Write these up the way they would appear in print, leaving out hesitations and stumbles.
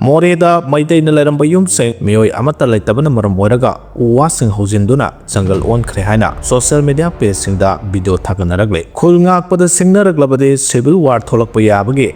Morehda meitei na leram bayum se mioi amata leitabana maram oiraga uwa sing hojinduna jungle on khre haina social media page singda video thaganaragle Khulngakpa da singnaraglabade civil war tholakpa yabage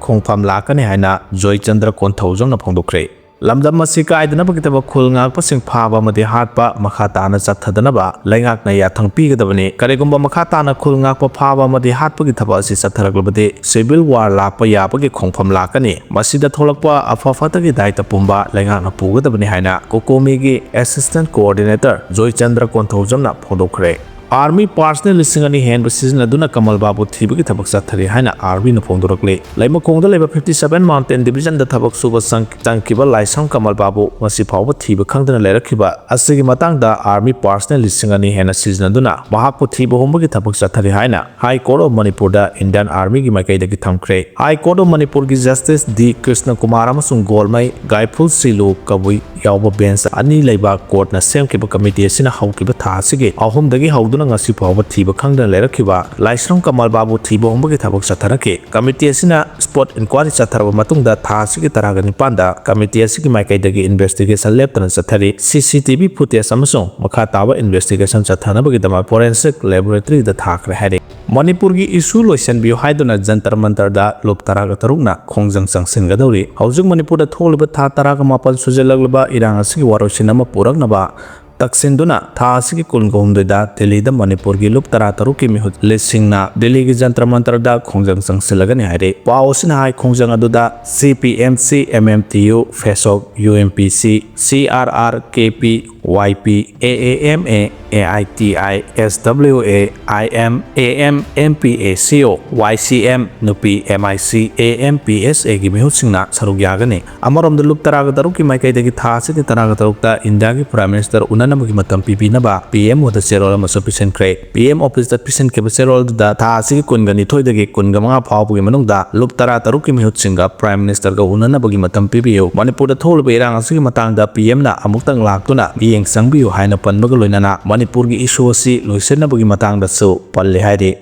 khongpham lakane haina Joy Chandra Konthaujang na phongdokre lamdam masi kaidana bagitaba Khulngakpa sing phaba made hatpa makhatana chathadanaba laingak na yathang pigadabani karegumba makhatana Khulngakpa phaba made hatpa gi thaba asi chatharaglabade civil war lakpa yabage khongpham lakani masida tholakpa afafata gi daita pumba laingak na pugadabani haina kokomi gi assistant coordinator Joy Chandra Konthaujang na phongdokre Army personnel lisingani hand season aduna Kamal Babu thibagi thabak chathari haina Army na phongdorakle laima khongda leba 57 Mountain Division da thabak suba changkiba laisang Kamal Babu masi phawba thiba khangdana lerakhiba asigi matangda Army personnel lisingani hand season aduna mahakpu thiba hombagi thabak chathari haina High Court of Manipur da Indian Army gi makai da gi thamkre High Court of Manipur gi Justice D Krishna Kumar amasung Golmai Gaiful Silu Kabui yawba bench ani leiba court na semkiba committee asina hawkiba tha asigi ahumdagi hawdu ngasi phawba thiba khangdana lerakhiba laisrong Kamal Babu thiba hombagi thabak chatharake committee asina spot inquiry chatharaba matungda tha asigi taraga nipanda committee asigi maikai dagi investigation leptana chathari CCTV footage amasung makha taba investigation chathanabagi dama forensic laboratory da thakre hare Manipur gi issue loisan biyo haiduna jantar mantar da lop taraga tarukna khongjang changsin gadori haujung Manipur da tholiba tha taraga mapal sujelagba irang asigi warosin ama puraknaba Taksinduna tha asigi kulngomda Delhi da Manipur gi lup tara taruki mihut lesingna Delhi gi jantar mantar da khongjang changsilagani haire paosina hai khongjang aduda CPMC MMTU FESOC UMPC CRR KP YP AAMA AITI SWA IM AM MPACO YCM Nupi MIC AMPSA gi mihut singna saruk yagani amarom da lup taraga taruki maikai dagi tha asigi taraga tarukta India gi Prime Minister Nanamagi matam pipinaba PM wada serol amaso pisen kre PM office da pisen ke serol da tha asigi kungani thoidagi kunga manga phawbugi manungda lup tara taruki mihut singa Prime Minister ga unanabagi matam pibiyo Manipur da tholbe irang asigi matangda PM na amuktang laktuna yeng sangbiyo haina panbaga loinana Manipur gi issue asi loisenabagi matangda su palle haide